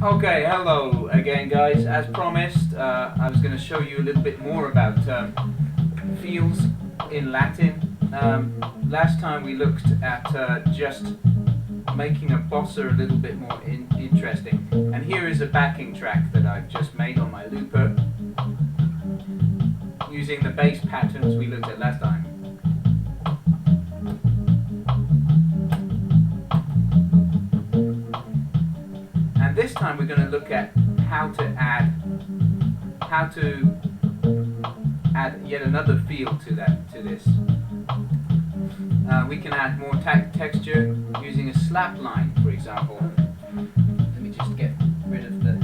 Okay, hello again guys. As promised, I was going to show you a little bit more about fields in Latin. Last time we looked at just making a bossa a little bit more interesting. And here is a backing track that I've just made on my looper using the bass patterns we looked at last time. And this time we're going to look at how to add yet another feel to this. We can add more texture using a slap line, for example. Let me just get rid of the...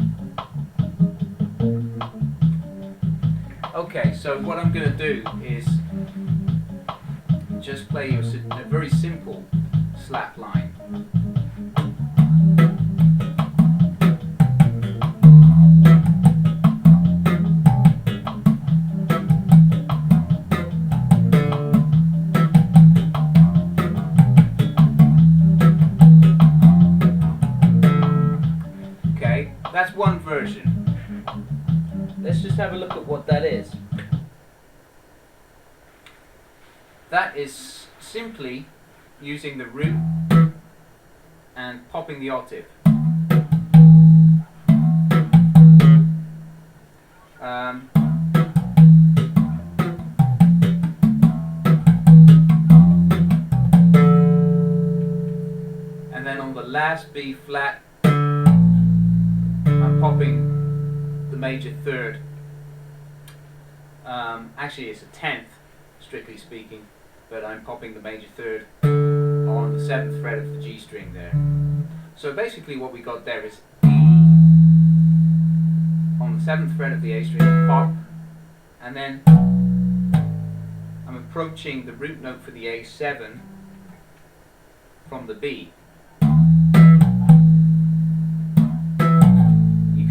Okay, so what I'm going to do is just play you a very simple slap line. That's one version. Let's just have a look at what that is. That is simply using the root and popping the octave. And then on the last B flat, I'm popping the major third. Actually it's a 10th, strictly speaking, but I'm popping the major third on the 7th fret of the G string there. So basically what we got there is E on the 7th fret of the A string, pop, and then I'm approaching the root note for the A7 from the B.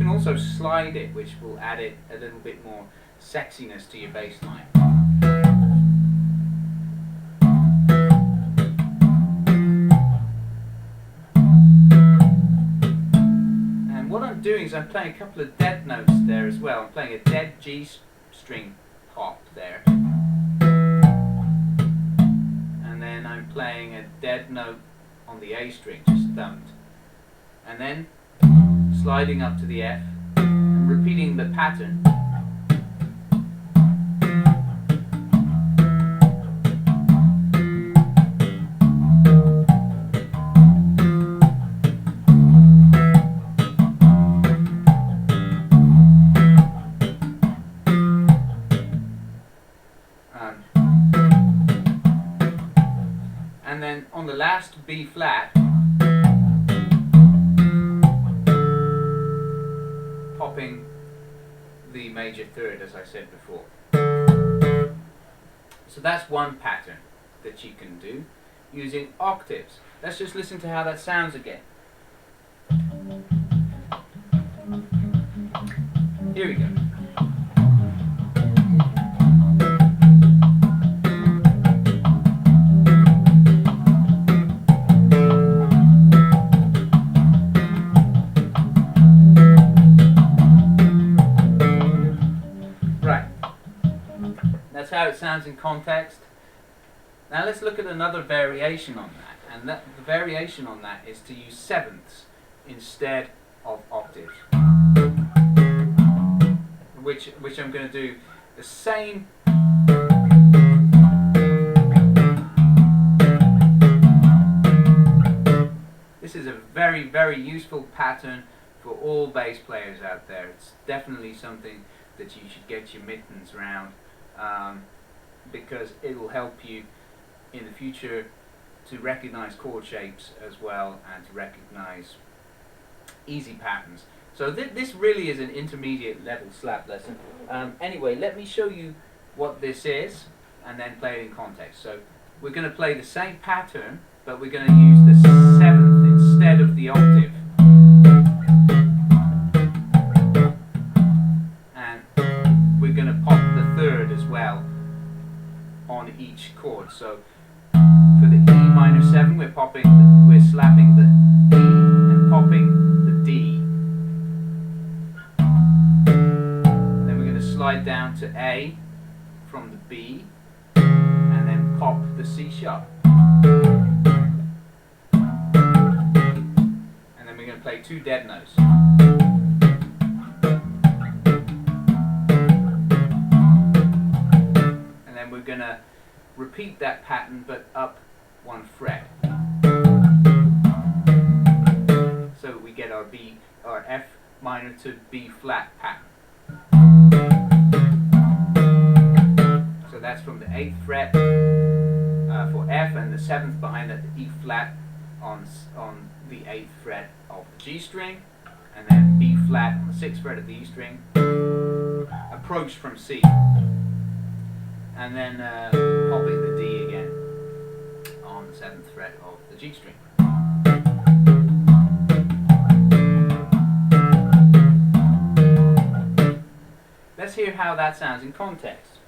Also slide it, which will add it a little bit more sexiness to your bass line. And what I'm doing is I'm playing a couple of dead notes there as well. I'm playing a dead G string pop there, and then I'm playing a dead note on the A string, just thumped, and then sliding up to the F and repeating the pattern. And then on the last B flat, popping the major third, as I said before. So that's one pattern that you can do using octaves. Let's just listen to how that sounds again. Here we go. That's how it sounds in context. Now let's look at another variation on that, and the variation on that is to use sevenths instead of octaves, which I'm going to do the same. This is a very useful pattern for all bass players out there. It's definitely something that you should get your mittens around. Because it will help you in the future to recognize chord shapes as well, and to recognize easy patterns. So this really is an intermediate level slap lesson. Anyway, let me show you what this is and then play it in context. So we're going to play the same pattern, but we're going to use the 7th instead of the octave. We're going to pop the third as well on each chord. So for the E minor 7, we're slapping the E and popping the D. down to A from the B, and then pop the C sharp. And then we're going to play 2 dead notes. And then we're going to repeat that pattern but up 1 fret. So we get our F minor to B flat pattern. So that's from the 8th fret for F, and the 7th behind that, the E flat on the 8th fret of the G string, and then B flat on the 6th fret of the E string, approach from C, and then popping the D again on the 7th fret of the G string. Let's hear how that sounds in context.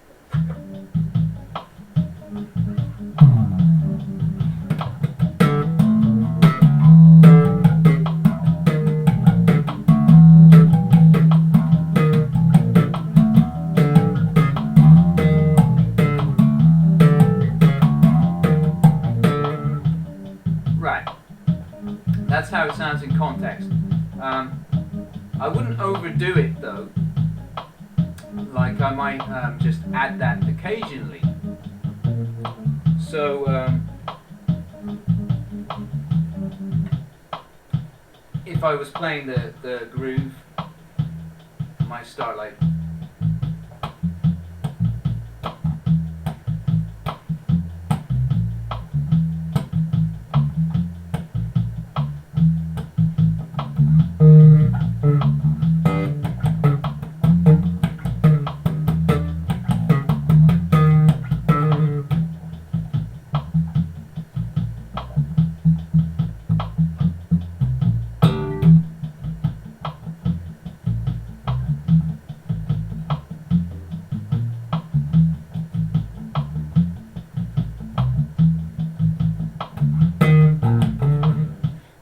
Right, that's how it sounds in context. I wouldn't overdo it though. Like I might just add that occasionally. So if I was playing the groove, I might start like.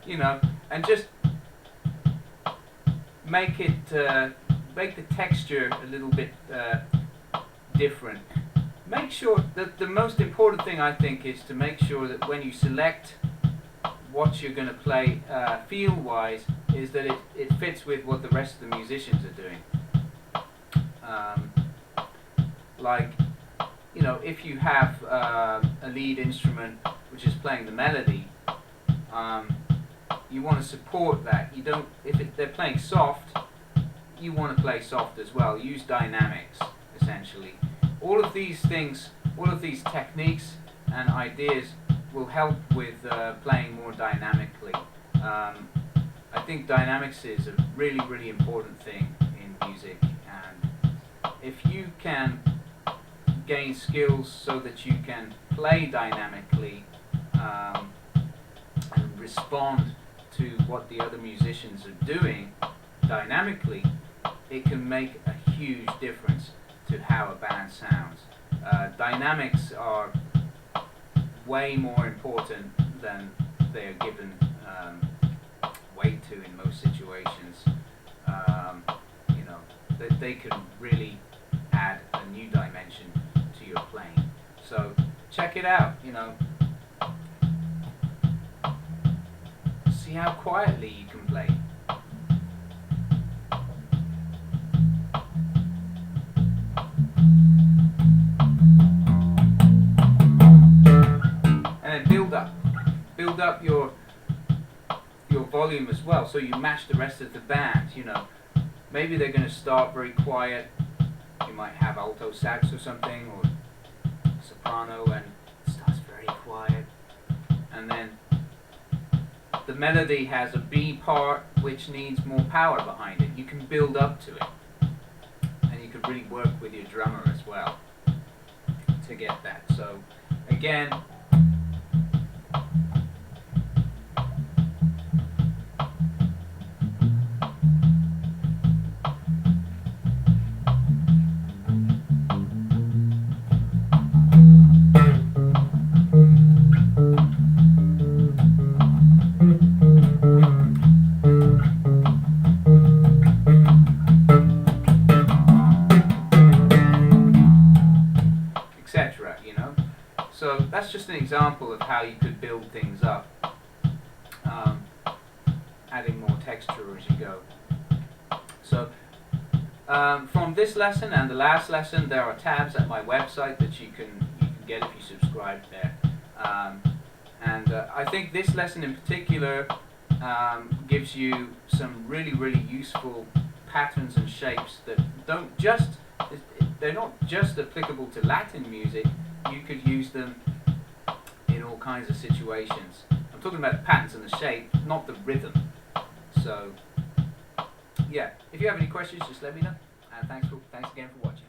You know, and just make it make the texture a little bit different. Make sure that the most important thing, I think, is to make sure that when you select what you're going to play feel-wise, is that it fits with what the rest of the musicians are doing. Like, you know, if you have a lead instrument which is playing the melody, you want to support that. You don't. If they're playing soft, you want to play soft as well. Use dynamics, essentially. All of these things, all of these techniques and ideas will help with playing more dynamically. I think dynamics is a really, really important thing in music, and if you can gain skills so that you can play dynamically and respond to what the other musicians are doing dynamically, it can make a huge difference to how a band sounds. Dynamics are way more important than they are given weight to in most situations. You know, they can really add a new dimension to your playing. So check it out, you know. See how quietly you can play. And then build up your volume as well, so you match the rest of the band. You know, maybe they're going to start very quiet. You might have alto sax or something, or soprano, and it starts very quiet, and then the melody has a B part which needs more power behind it. You can build up to it, and you can really work with your drummer as well to get that. So again, just an example of how you could build things up, adding more texture as you go. So from this lesson and the last lesson, there are tabs at my website that you can get if you subscribe there. And I think this lesson in particular gives you some really useful patterns and shapes that they're not just applicable to Latin music. You could use them in all kinds of situations. I'm talking about the patterns and the shape, not the rhythm. So yeah, if you have any questions, just let me know. And thanks again for watching.